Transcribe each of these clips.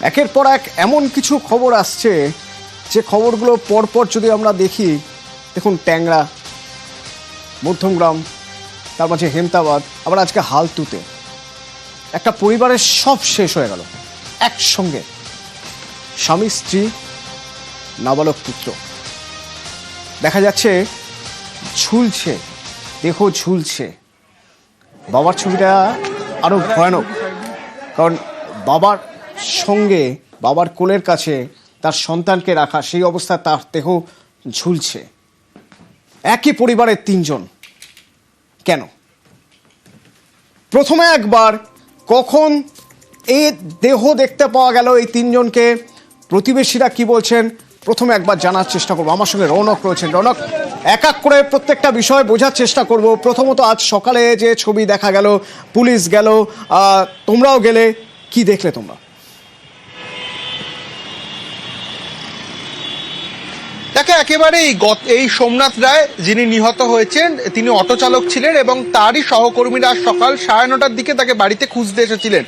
একের পর এক এমন কিছু খবর আসছে যে খবরগুলো পরপর যদি আমরা দেখি, দেখুন ট্যাংরা, মধ্যমগ্রাম, তার মাঝে হেমতাবাদ, আবার আজকে হালতুতে একটা পরিবারের সব শেষ হয়ে গেল একসঙ্গে। স্বামী, স্ত্রী, নাবালক পুত্র দেখা যাচ্ছে ঝুলছে, দেহ ঝুলছে। বাবার ছবিটা আরো ভয়ানক, কারণ বাবার সঙ্গে, বাবার কোলের কাছে তার সন্তানকে রাখা, সেই অবস্থায় তার দেহ ঝুলছে। একই পরিবারের তিনজন। কেন? প্রথমে একবার কখন এই দেহ দেখতে পাওয়া গেল, এই তিনজনকে প্রতিবেশীরা কি বলছেন প্রথমে একবার জানার চেষ্টা করবো। আমার সঙ্গে রৌনক রয়েছেন। রৌনক, এক এক করে প্রত্যেকটা বিষয় বোঝার চেষ্টা করব। প্রথমত আজ সকালে যে ছবি দেখা গেল, পুলিশ গেল, তোমরাও গেলে, কি দেখলে তোমরা? দেখে একেবারে এই সোমনাথ রায় যিনি নিহত হয়েছেন, তিনি অটো চালক ছিলেন এবং তারই সহকর্মীরা সকাল 9:30টার দিকে তাকে বাড়িতে খুঁজতে এসেছিলেন।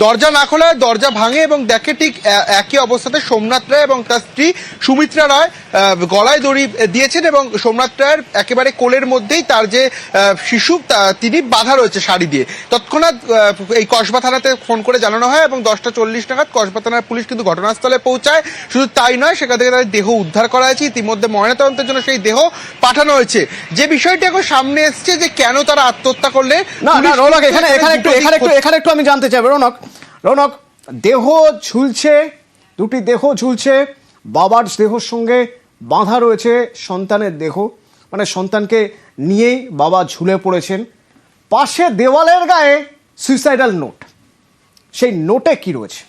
দরজা না খোলায় দরজা ভাঙে এবং দেখে ঠিক একই অবস্থাতে সোমনাথ রায় এবং তার স্ত্রী সুমিত্রা রায় গলায় দড়ি দিয়েছেন এবং সোমনাথ রায়ের একেবারে কোলের মধ্যেই তার যে শিশু তিনি বাধা রয়েছে শাড়ি দিয়ে। তৎক্ষণাৎ এই কসবা থানাতে ফোন করে জানানো হয় এবং 10:40 নাগাদ কসবা থানার পুলিশ কিন্তু ঘটনাস্থলে পৌঁছায়। শুধু তাই নয়, সেখান থেকে তাদের দেহ উদ্ধার করা হয়েছে। ইতিমধ্যে ময়নাতদন্তের জন্য সেই দেহ পাঠানো হয়েছে। যে বিষয়টি এখন সামনে এসছে যে কেন তারা আত্মহত্যা করলে, না রৌনক, এখানে একটু আমি জানতে চাই। রৌনক, দেহ ঝুলছে, দুটি দেহ ঝুলছে, বাবার দেহর সঙ্গে বাঁধা রয়েছে সন্তানের দেহ, মানে সন্তানকে নিয়েই বাবা ঝুলে পড়েছেন। পাশে দেওয়ালের গায়ে সুইসাইডাল নোট, সেই নোটে কি রয়েছে?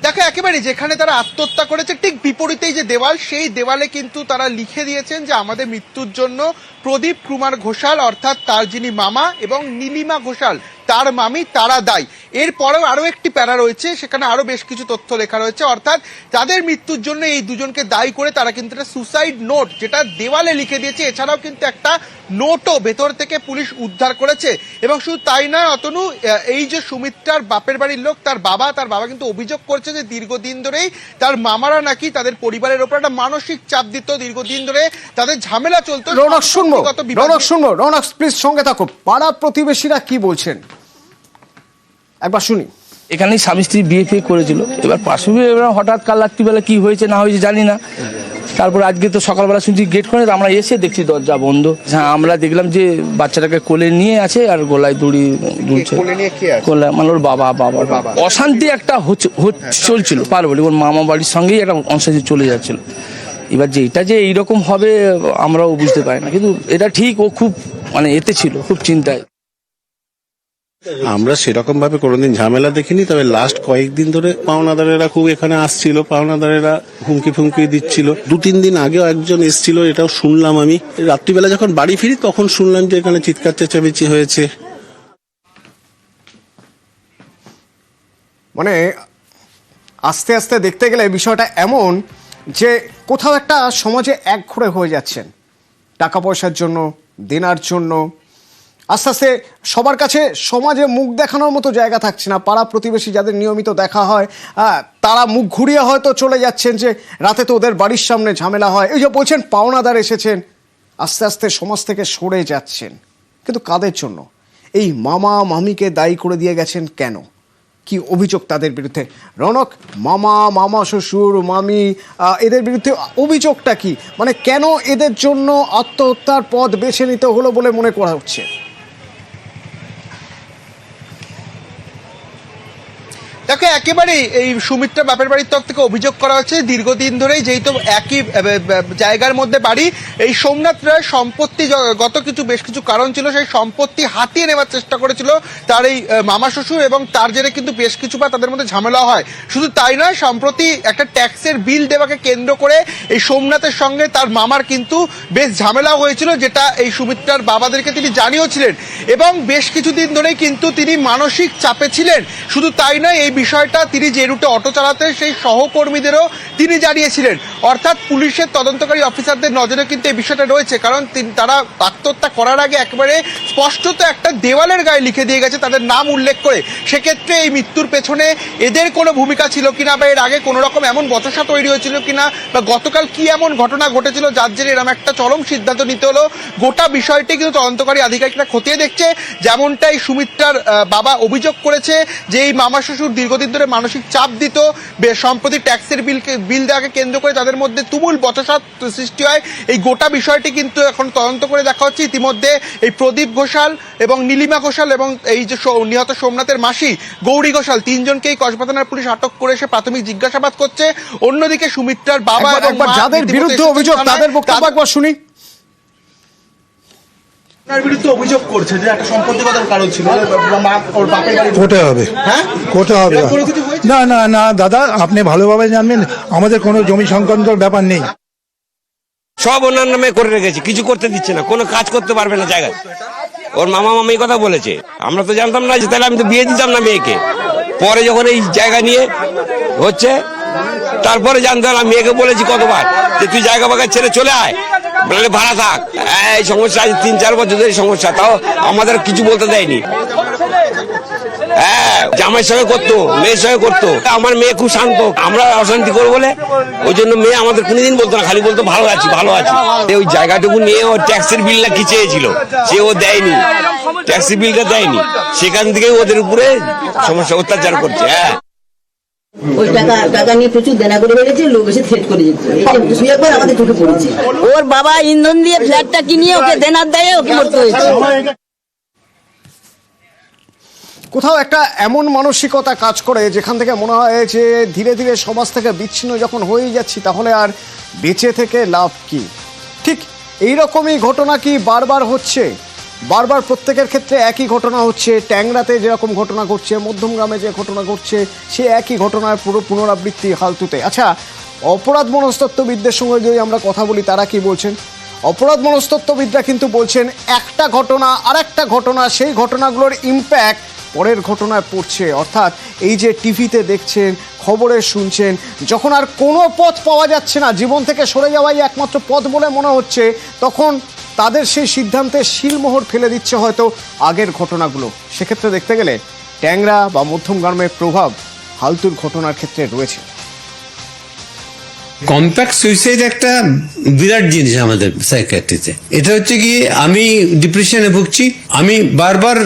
দেখো একেবারে যেখানে তারা আত্মহত্যা করেছে ঠিক বিপরীতেই যে দেওয়াল, সেই দেওয়ালে কিন্তু তারা লিখে দিয়েছেন যে আমাদের মৃত্যুর জন্য প্রদীপ কুমার ঘোষাল অর্থাৎ তার যিনি মামা এবং নীলিমা ঘোষাল তার মামি তারা দায়ী। এরপরেও আরো একটি প্যারা রয়েছে, সেখানে আরো বেশ কিছু তথ্য লেখা রয়েছে, অর্থাৎ তাদের মৃত্যুর জন্য এই দুজনকে দায়ী করে তারা কিন্তু একটা সুসাইড নোট যেটা দেওয়ালে লিখে দিয়েছে। এছাড়াও কিন্তু একটা নোটও ভেতর থেকে পুলিশ উদ্ধার করেছে। এবং শুধু তাই নয় অতনু, এই যে সুমিত্রার বাপের বাড়ির লোক, তার বাবা কিন্তু অভিযোগ করছে যে দীর্ঘদিন ধরেই তার মামারা নাকি তাদের পরিবারের ওপর একটা মানসিক চাপ দিত, দীর্ঘদিন ধরে তাদের ঝামেলা চলতো। রৌনক শুনবো, রৌনক প্লিজ সঙ্গে থাকো। পাড়া প্রতিবেশীরা কি বলছেন একবার শুনি। এখানেই স্বামী স্ত্রী বিয়ে করেছিল, এবার পাশে হঠাৎ কাল রাত্রিবেলা কি হয়েছে না হয়েছে জানি না। তারপর আজকে তো সকালবেলা শুনছি গেট খুলে, আমরা এসে দেখছি দরজা বন্ধ। হ্যাঁ, আমরা দেখলাম যে বাচ্চাটাকে কোলে নিয়ে আছে আর গলায় দড়ি ঝুলছে। কোলে মানে ওর বাবা। অশান্তি একটা চলছিল পারবলি, ওর মামা বাড়ির সঙ্গেই একটা অশান্তি চলে যাচ্ছিল। এবার যে এটা যে এইরকম হবে আমরাও বুঝতে পারি না, কিন্তু এটা ঠিক ও খুব মানে এতে ছিল, খুব চিন্তায়। আমরা সেরকম ভাবে কোনোদিন ঝামেলা দেখিনি, তবে লাস্ট কয়েকদিন ধরে পাওনাদারেরা খুব এখানে আসছিল, পাওনাদারেরা হুমকি ফুমকি দিচ্ছিল। 2-3 দিন আগেও একজন এসছিল, এটাও শুনলাম আমি। রাত্রিবেলা যখন বাড়ি ফিরি তখন শুনলাম যে এখানে চিৎকার চেঁচামেচি হয়েছে। মানে আস্তে আস্তে দেখতে গেলে বিষয়টা এমন যে কোথাও একটা সমাজে একঘরে হয়ে যাচ্ছেন, টাকা পয়সার জন্য, দেনার জন্য। আস্তে আস্তে সবার কাছে সমাজে মুখ দেখানোর মতো জায়গা থাকছে না। পাড়া প্রতিবেশী যাদের নিয়মিত দেখা হয়, তারা মুখ ঘুরিয়ে হয়তো চলে যাচ্ছেন, যে রাতে তো ওদের বাড়ির সামনে ঝামেলা হয়। এই যে বলছেন পাওনাদার এসেছেন, আস্তে আস্তে সমাজ থেকে সরে যাচ্ছেন। কিন্তু কাদের জন্য? এই মামা মামিকে দায়ী করে দিয়ে গেছেন কেন? কি অভিযোগ তাদের বিরুদ্ধে? রৌনক, মামা শ্বশুর, মামি, এদের বিরুদ্ধে অভিযোগটা কি? মানে কেন এদের জন্য আত্মহত্যার পথ বেছে নিতে হলো বলে মনে করা হচ্ছে? দেখো একেবারেই এই সুমিত্রা বাপের বাড়ির তরফ থেকে অভিযোগ করা হচ্ছে দীর্ঘদিন ধরেই, যেহেতু একই জায়গার মধ্যে বাড়ি, এই সোমনাথ রায় সম্পত্তি গত বেশ কিছু কারণ ছিল, সেই সম্পত্তি হাতিয়ে নেওয়ার চেষ্টা করেছিল তার এই মামা শ্বশুর এবং তার জেরে কিন্তু বেশ কিছু বার তাদের মধ্যে ঝামেলা হয়। শুধু তাই নয়, সম্প্রতি একটা ট্যাক্সের বিল দেওয়াকে কেন্দ্র করে এই সোমনাথের সঙ্গে তার মামার কিন্তু বেশ ঝামেলা হয়েছিল, যেটা এই সুমিত্রার বাবাদেরকে তিনি জানিয়েছিলেন এবং বেশ কিছুদিন ধরেই কিন্তু তিনি মানসিক চাপে ছিলেন। শুধু তাই নয়, এই বিষয়টা তিনি যে রুটে অটো চালাতেন সেই সহকর্মীদেরও তিনি জানিয়েছিলেন। অর্থাৎ পুলিশের তদন্তকারী অফিসারদের নজরে কিন্তু এই বিষয়টা রয়েছে, কারণ তারা আত্মহত্যা করার আগে একেবারে স্পষ্টত একটা দেওয়ালের গায়ে লিখে দিয়ে গেছে তাদের নাম উল্লেখ করে। সেক্ষেত্রে এই মৃত্যুর পেছনে এদের কোনো ভূমিকা ছিল কিনা, বা এর আগে কোনো রকম এমন বচসা তৈরি হয়েছিল কিনা, বা গতকাল কি এমন ঘটনা ঘটেছিল যার জেরে এরকম একটা চরম সিদ্ধান্ত নিতে হলো, গোটা বিষয়টি কিন্তু তদন্তকারী আধিকারিকরা খতিয়ে দেখছে। যেমনটাই সুমিত্রার বাবা অভিযোগ করেছে যে এই মামা শ্বশুর দীর্ঘদিন ধরে মানসিক চাপ দিত, সম্প্রতি ট্যাক্সের বিল দেওয়াকে কেন্দ্র করে তাদের মধ্যে তুমুল বচসা সৃষ্টি হয়। এই গোটা বিষয়টি কিন্তু এখন তদন্ত করে দেখা হচ্ছে। ইতিমধ্যে এই প্রদীপ ঘোষাল এবং নীলিমা ঘোষাল এবং এই যে নিহত সোমনাথের মাসি গৌরী ঘোষাল, তিনজনকেই কসবা থানার পুলিশ আটক করে সে প্রাথমিক জিজ্ঞাসাবাদ করছে। অন্যদিকে সুমিত্রার বাবা এবং মা যাদের বিরুদ্ধে অভিযোগ তাদের বক্তব্য একবার শুনি। তার বিরুদ্ধে অভিযোগ করছে যে একটা সম্পত্তিগত কারণ ছিল, ওর বাপের বাড়ি কোর্টে হবে, হ্যাঁ কোর্টে হবে। কোনো কিছু হয়েছে? না না না দাদা, আপনি ভালোভাবে জানবেন, আমাদের কোনো জমি সংক্রান্ত ব্যাপার নেই। সব ওনার নামে করে রেখেছে, কিছু করতে দিচ্ছে না, কোনো কাজ করতে পারবে না জায়গায়। ওর মামা মামি কথা বলেছে, আমরা তো জানতাম না, যে তাহলে আমি তো বিয়ে দিতাম না মেয়েকে। পরে যখন এই জায়গা নিয়ে হচ্ছে তারপরে জানতে পারলাম, মেয়েকে বলেছি কতবার যে তুই জায়গা ফাঁকা ছেড়ে চলে আয়, বলে ভাড়া থাক। এই সমস্যা আজ 3-4 বছর ধরে সমস্যা, তাও আমাদের কিছু বলতে দেয়নি। হ্যাঁ, জামাইয়ের সঙ্গে করতো, মেয়ের সঙ্গে করতো। আমার মেয়ে খুব শান্ত, আমরা অশান্তি করবো বলে ওই জন্য মেয়ে আমাদের কোনোদিন বলতো না, খালি বলতো ভালো আছি ভালো আছি। ওই জায়গাটুকু নিয়ে ও ট্যাক্সের বিলটা কি চেয়েছিল, সে ও দেয়নি, ট্যাক্সের বিলটা দেয়নি, সেখান থেকে ওদের উপরে সমস্যা অত্যাচার করছে। হ্যাঁ, ওই টাকা নিয়ে প্রচুর দেনা করে ফেলেছে, লোক এসে থ্রেট করে যেত, এই একবার আমাদের চোখে পড়েছে। ওর বাবা ইন্ধন দিয়ে ফ্ল্যাটটা কিনিয়ে ওকে দেনার দেয় ওকে মরতে হয়েছে। কোথাও একটা এমন মানসিকতা কাজ করে যেখান থেকে মনে হয় যে ধীরে ধীরে সমাজ থেকে বিচ্ছিন্ন যখন হয়ে যাচ্ছি তাহলে আর বেঁচে থেকে লাভ কি। ঠিক এইরকমই ঘটনা কি বারবার হচ্ছে, বারবার প্রত্যেকের ক্ষেত্রে একই ঘটনা হচ্ছে। ট্যাংরাতে যেরকম ঘটনা ঘটছে, মধ্যমগ্রামে যে ঘটনা ঘটছে, সে একই ঘটনার পুরো পুনরাবৃত্তি হালতুতে। আচ্ছা, অপরাধ মনস্তত্ত্ববিদদের সঙ্গে যদি আমরা কথা বলি তারা কি বলছেন? অপরাধ মনস্তত্ত্ববিদরা কিন্তু বলছেন একটা ঘটনা আর একটা ঘটনা, সেই ঘটনাগুলোর ইম্প্যাক্ট পরের ঘটনায় পড়ছে। অর্থাৎ এই যে টিভিতে দেখছেন, খবরে শুনছেন, যখন আর কোনো পথ পাওয়া যাচ্ছে না, জীবন থেকে সরে যাওয়াই একমাত্র পথ বলে মনে হচ্ছে, তখন তাদের সেই সিদ্ধান্তে শিলমোহর ফেলে দিচ্ছে হয়তো আগের ঘটনাগুলো। সেক্ষেত্রে দেখতে গেলে ট্যাংরা বা মধ্যমগ্রামের প্রভাব হালতুর ঘটনার ক্ষেত্রে রয়েছে। কম্প্যাক্ট সুইসাইড একটা বিরাট জিনিস আমাদের সাইকিয়াট্রিতে। এটা হচ্ছে কি, আমি ডিপ্রেশনে ভুগছি, আমি বারবার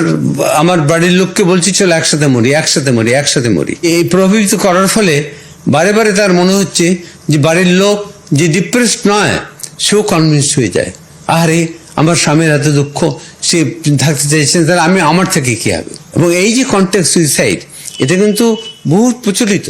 আমার বাড়ির লোককে বলছি চলো একসাথে মরি একসাথে মরি একসাথে মরি। এই প্রভাবিত করার ফলে বারে বারে তার মনে হচ্ছে যে বাড়ির লোক যে ডিপ্রেসড নয় সেও কনভিন্স হয়ে যায়, আরে আমার স্বামীর এত দুঃখ, সে থাকতে চাইছেন, তাহলে আমি আমার থেকে কি হবে। এবং এই যে কন্ট্যাক্ট সুইসাইড, এটা কিন্তু বহু প্রচলিত।